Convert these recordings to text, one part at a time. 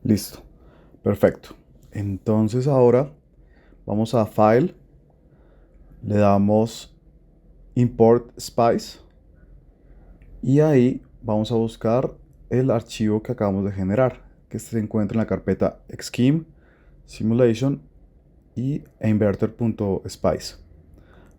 Listo. Perfecto. Entonces ahora vamos a File, le damos Import Spice y ahí vamos a buscar el archivo que acabamos de generar, que se encuentra en la carpeta Scheme, Simulation e inverter.spice.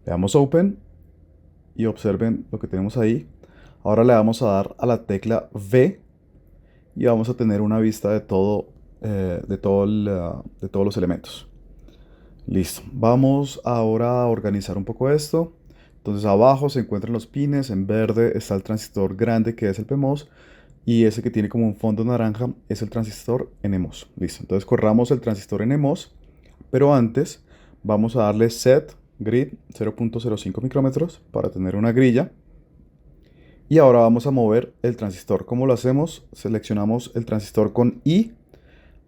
Le damos Open y observen lo que tenemos ahí. Ahora le vamos a dar a la tecla V y vamos a tener una vista de todo, de todos los elementos. Listo. Vamos ahora a organizar un poco esto. Entonces abajo se encuentran los pines, en verde está el transistor grande que es el PMOS y ese que tiene como un fondo naranja es el transistor NMOS. Listo. Entonces corramos el transistor NMOS, pero antes vamos a darle set grid 0.05 micrómetros para tener una grilla. Y ahora vamos a mover el transistor. ¿Cómo lo hacemos? Seleccionamos el transistor con I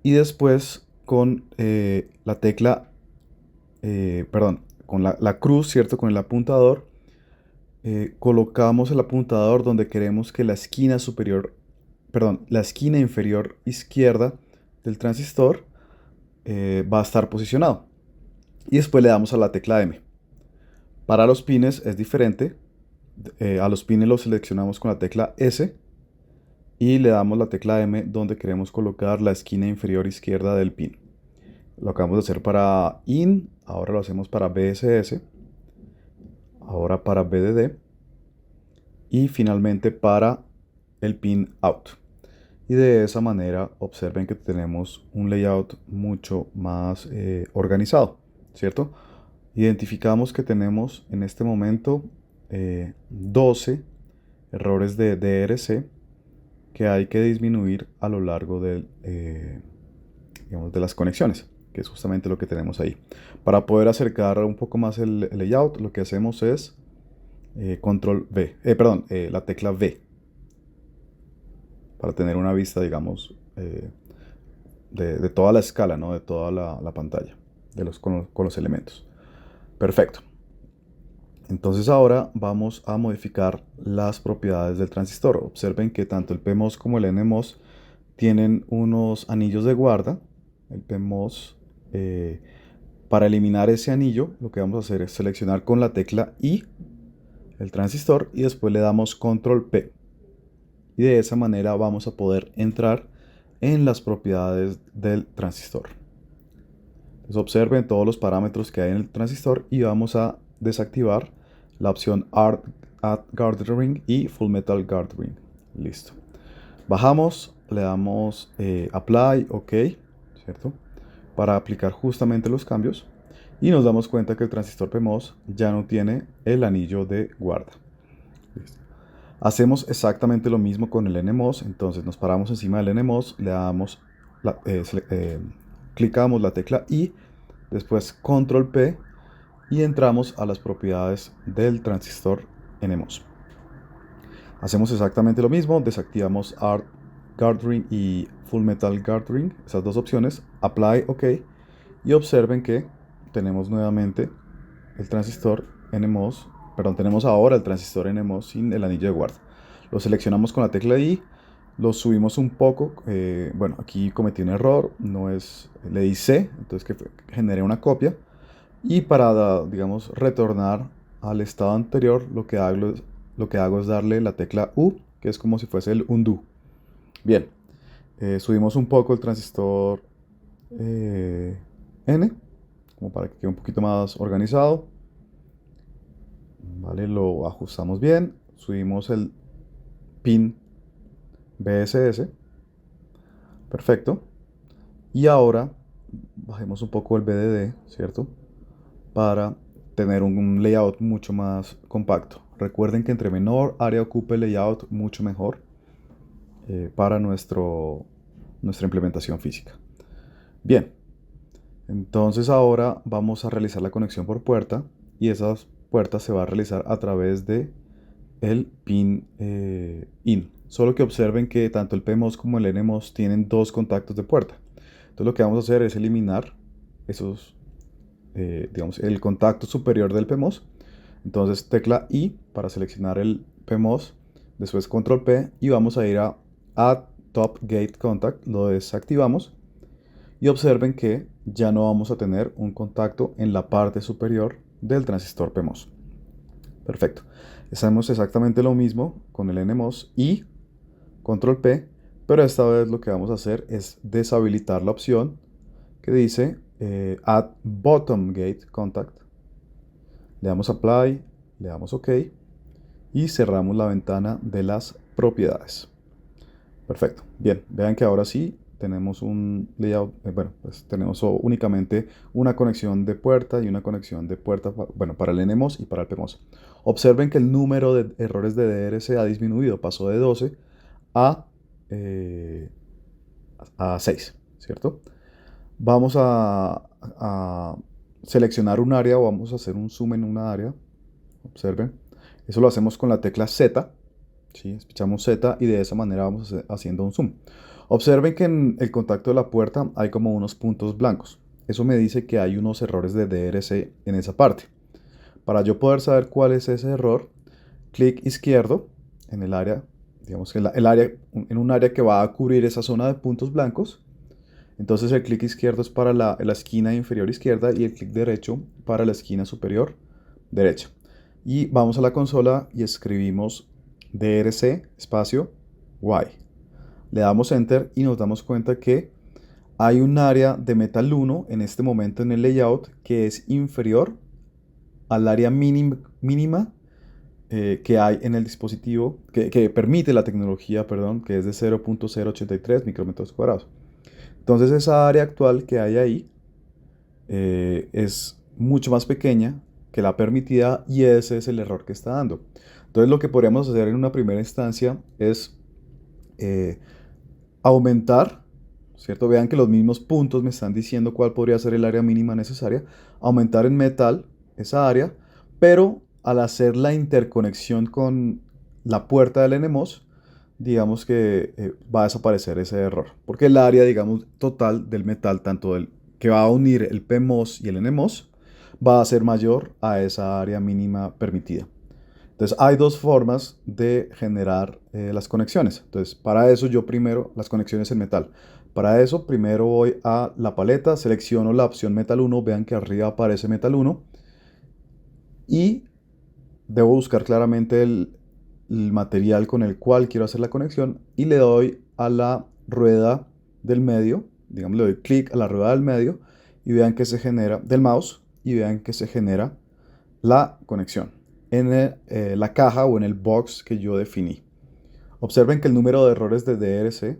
y después con la tecla, perdón, con la cruz, ¿cierto? Con el apuntador, colocamos el apuntador donde queremos que la esquina superior, perdón, la esquina inferior izquierda del transistor va a estar posicionado. Y después le damos a la tecla M. Para los pines es diferente. A los pines los seleccionamos con la tecla S y le damos la tecla M donde queremos colocar la esquina inferior izquierda del pin. Lo acabamos de hacer para IN, ahora lo hacemos para BSS, ahora para BDD y finalmente para el pin OUT. Y de esa manera observen que tenemos un layout mucho más organizado, Identificamos que tenemos en este momento 12 errores de DRC que hay que disminuir a lo largo digamos, de las conexiones, que es justamente lo que tenemos ahí. Para poder acercar un poco más el layout, lo que hacemos es control V, la tecla V, para tener una vista, digamos, de toda la escala, ¿no? De toda la pantalla, con los elementos. Perfecto. Entonces ahora vamos a modificar las propiedades del transistor. Observen que tanto el PMOS como el NMOS tienen unos anillos de guarda. El PMOS, para eliminar ese anillo, lo que vamos a hacer es seleccionar con la tecla I el transistor y después le damos control P. Y de esa manera vamos a poder entrar en las propiedades del transistor. Entonces observen todos los parámetros que hay en el transistor y vamos a desactivar la opción Add Guard Ring y Full Metal Guard Ring. Listo. Bajamos, le damos Apply, OK, ¿cierto? Para aplicar justamente los cambios y nos damos cuenta que el transistor PMOS ya no tiene el anillo de guarda. Listo. Hacemos exactamente lo mismo con el NMOS, entonces nos paramos encima del NMOS, le damos clicamos la tecla I, después control P y entramos a las propiedades del transistor NMOS. Hacemos exactamente lo mismo, desactivamos Guard Ring y Full Metal Guard Ring, esas dos opciones, Apply, OK, y observen que tenemos nuevamente el transistor NMOS, perdón, tenemos ahora el transistor NMOS sin el anillo de guarda. Lo seleccionamos con la tecla I, lo subimos un poco, bueno, aquí cometí un error, no es, le di C, entonces que generé una copia, y para, digamos, retornar al estado anterior, lo que hago es darle la tecla U, que es como si fuese el undo. Bien, subimos un poco el transistor N, como para que quede un poquito más organizado. Vale, lo ajustamos bien, subimos el pin BSS, perfecto. Y ahora bajemos un poco el BDD, ¿cierto? Para tener un layout mucho más compacto. Recuerden que entre menor área ocupe el layout, mucho mejor para nuestra implementación física. Bien, entonces ahora vamos a realizar la conexión por puerta y esas puertas se va a realizar a través de el pin IN. Solo que observen que tanto el PMOS como el NMOS tienen dos contactos de puerta. Entonces lo que vamos a hacer es eliminar esos, digamos, el contacto superior del PMOS. Entonces tecla I para seleccionar el PMOS, después control P y vamos a ir a Add top gate contact, lo desactivamos y observen que ya no vamos a tener un contacto en la parte superior del transistor PMOS. Perfecto. Hacemos exactamente lo mismo con el NMOS y control P, pero esta vez lo que vamos a hacer es deshabilitar la opción que dice Add Bottom Gate Contact. Le damos Apply, le damos OK y cerramos la ventana de las propiedades. Perfecto. Bien, vean que ahora sí tenemos un layout, pues tenemos únicamente una conexión de puerta y una conexión de puerta, para el NMOS y para el PMOS. Observen que el número de errores de DRC ha disminuido, pasó de 12 a, eh, a 6, ¿cierto? Vamos a seleccionar un área o vamos a hacer un zoom en una área. Observen. Eso lo hacemos con la tecla Z. ¿Sí? Espichamos Z y de esa manera vamos haciendo un zoom. Observen que en el contacto de la puerta hay como unos puntos blancos. Eso me dice que hay unos errores de DRC en esa parte. Para yo poder saber cuál es ese error, clic izquierdo en el área, digamos que en un área que va a cubrir esa zona de puntos blancos. Entonces el clic izquierdo es para la esquina inferior izquierda y el clic derecho para la esquina superior derecha. Y vamos a la consola y escribimos DRC espacio Y. Le damos Enter y nos damos cuenta que hay un área de Metal 1 en este momento en el layout que es inferior al área mínima que hay en el dispositivo, que permite la tecnología, perdón, que es de 0.083 micrómetros cuadrados. Entonces esa área actual que hay ahí es mucho más pequeña que la permitida y ese es el error que está dando. Entonces lo que podríamos hacer en una primera instancia es aumentar, ¿cierto? Vean que los mismos puntos me están diciendo cuál podría ser el área mínima necesaria. Aumentar en metal esa área, pero al hacer la interconexión con la puerta del NMOS, digamos que va a desaparecer ese error. Porque el área, digamos, total del metal, tanto del que va a unir el PMOS y el NMOS, va a ser mayor a esa área mínima permitida. Entonces hay dos formas de generar las conexiones. Entonces para eso yo primero, las conexiones en metal. Para eso primero voy a la paleta, selecciono la opción Metal 1, vean que arriba aparece Metal 1 y debo buscar claramente el material con el cual quiero hacer la conexión y le doy a la rueda del medio, digamos le doy clic a la rueda del medio y vean que se genera del mouse y vean que se genera la conexión en la caja o en el box que yo definí. Observen que el número de errores de DRC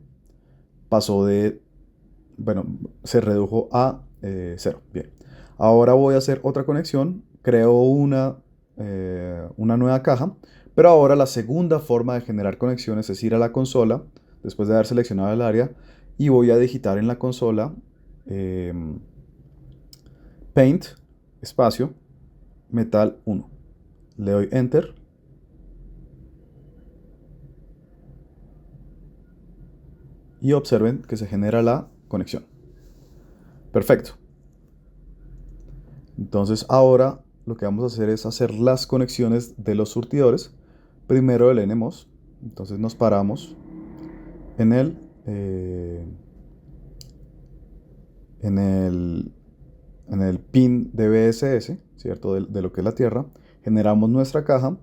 pasó se redujo a 0. Bien. Ahora voy a hacer otra conexión. Creo una nueva caja. Pero ahora la segunda forma de generar conexiones es ir a la consola, después de haber seleccionado el área, y voy a digitar en la consola Paint, espacio, Metal 1. Le doy Enter. Y observen que se genera la conexión. Perfecto. Entonces ahora lo que vamos a hacer es hacer las conexiones de los surtidores. Primero el NMOS. Entonces nos paramos en el pin de BSS, ¿cierto? De lo que es la tierra. Generamos nuestra caja.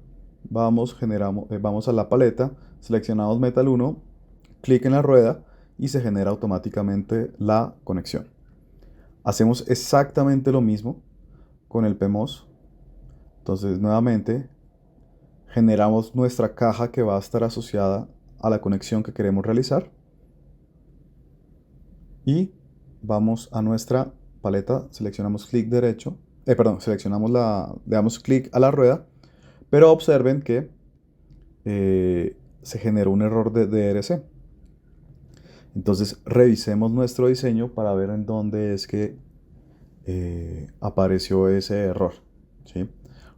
Vamos a la paleta. Seleccionamos Metal 1. Clic en la rueda y se genera automáticamente la conexión. Hacemos exactamente lo mismo con el PMOS. Entonces nuevamente generamos nuestra caja que va a estar asociada a la conexión que queremos realizar y vamos a nuestra paleta, seleccionamos clic derecho, le damos clic a la rueda, pero observen que se generó un error de DRC. Entonces revisemos nuestro diseño para ver en dónde es que apareció ese error, ¿sí?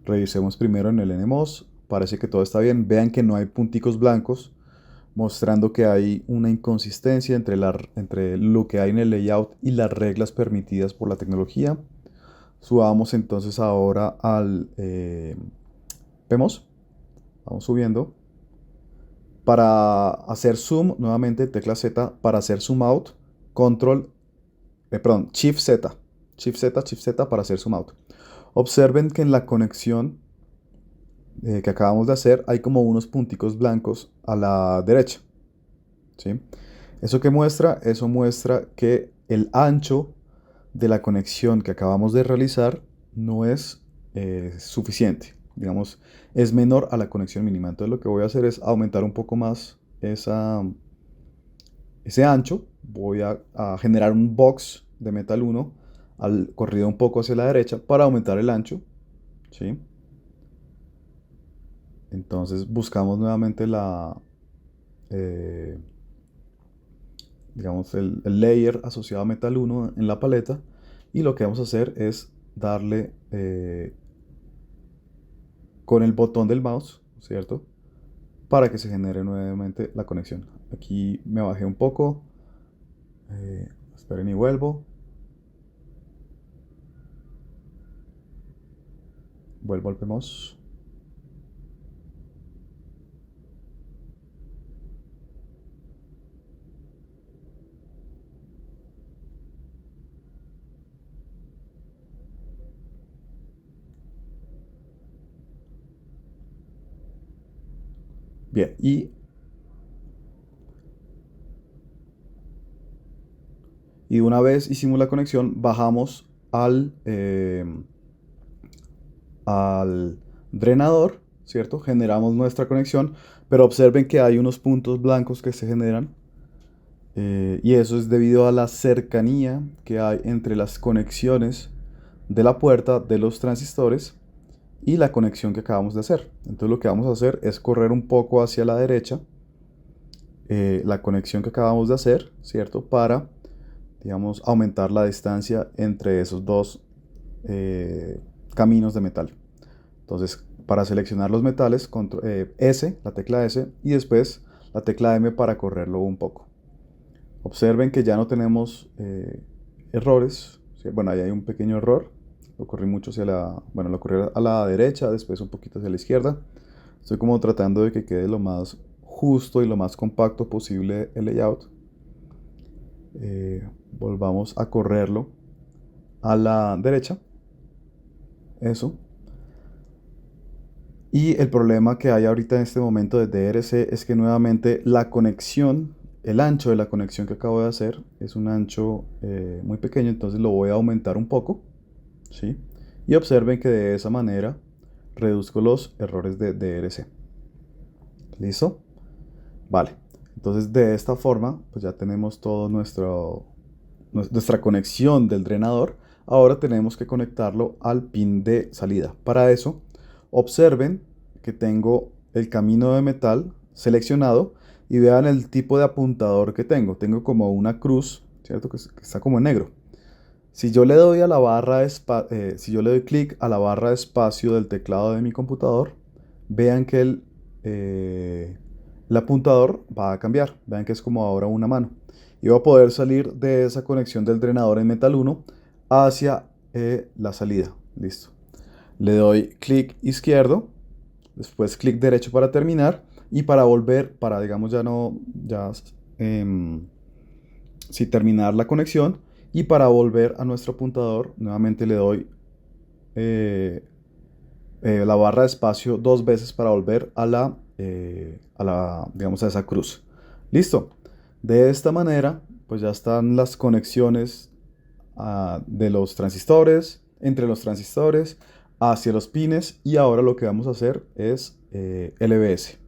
Revisemos primero en el NMOS, parece que todo está bien. Vean que no hay punticos blancos, mostrando que hay una inconsistencia entre lo que hay en el layout y las reglas permitidas por la tecnología. Subamos entonces ahora al PMOS, vamos subiendo Para hacer zoom, nuevamente tecla Z. Para hacer zoom out, Shift Z. Shift Z, Shift Z para hacer zoom out. Observen que en la conexión que acabamos de hacer hay como unos punticos blancos a la derecha. ¿Sí? ¿Eso qué muestra? Eso muestra que el ancho de la conexión que acabamos de realizar no es suficiente. Digamos, es menor a la conexión mínima. Entonces lo que voy a hacer es aumentar un poco más ese ancho. Voy a generar un box de Metal 1 corrido un poco hacia la derecha para aumentar el ancho. ¿Sí? Entonces buscamos nuevamente eh, digamos, el layer asociado a Metal 1 en la paleta, y lo que vamos a hacer es darle con el botón del mouse, ¿cierto? Para que se genere nuevamente la conexión. Aquí me bajé un poco, esperen y vuelvo. Vuelvo al mouse. Bien, y una vez hicimos la conexión, bajamos al drenador, ¿cierto? Generamos nuestra conexión, pero observen que hay unos puntos blancos que se generan, y eso es debido a la cercanía que hay entre las conexiones de la puerta de los transistores y la conexión que acabamos de hacer. Entonces lo que vamos a hacer es correr un poco hacia la derecha la conexión que acabamos de hacer, ¿cierto? Para, digamos, aumentar la distancia entre esos dos caminos de metal. Entonces, para seleccionar los metales, S, la tecla S, y después la tecla M para correrlo un poco. Observen que ya no tenemos errores. ¿Sí? Bueno, ahí hay un pequeño error. Lo corrí mucho lo corrí a la derecha, después un poquito hacia la izquierda. Estoy como tratando de que quede lo más justo y lo más compacto posible el layout. Volvamos a correrlo a la derecha. Eso. Y el problema que hay ahorita en este momento de DRC es que nuevamente la conexión, el ancho de la conexión que acabo de hacer es un ancho muy pequeño, entonces lo voy a aumentar un poco, ¿sí? Y observen que de esa manera reduzco los errores de DRC. ¿Listo? Vale. Entonces de esta forma pues ya tenemos todo nuestra conexión del drenador. Ahora tenemos que conectarlo al pin de salida. Para eso, observen que tengo el camino de metal seleccionado y vean el tipo de apuntador que tengo. Tengo como una cruz, ¿cierto? Que está como en negro. Si yo le doy a la si yo le doy clic a la barra de espacio del teclado de mi computador, vean que el apuntador va a cambiar. Vean que es como ahora una mano. Y voy a poder salir de esa conexión del drenador en Metal 1 hacia la salida. Listo. Le doy clic izquierdo, después clic derecho para terminar, y para volver, para digamos em, terminar la conexión, y para volver a nuestro apuntador nuevamente le doy la barra de espacio dos veces para volver digamos, a esa cruz. Listo. De esta manera, pues ya están las conexiones de los transistores, entre los transistores, hacia los pines, y ahora lo que vamos a hacer es LVS.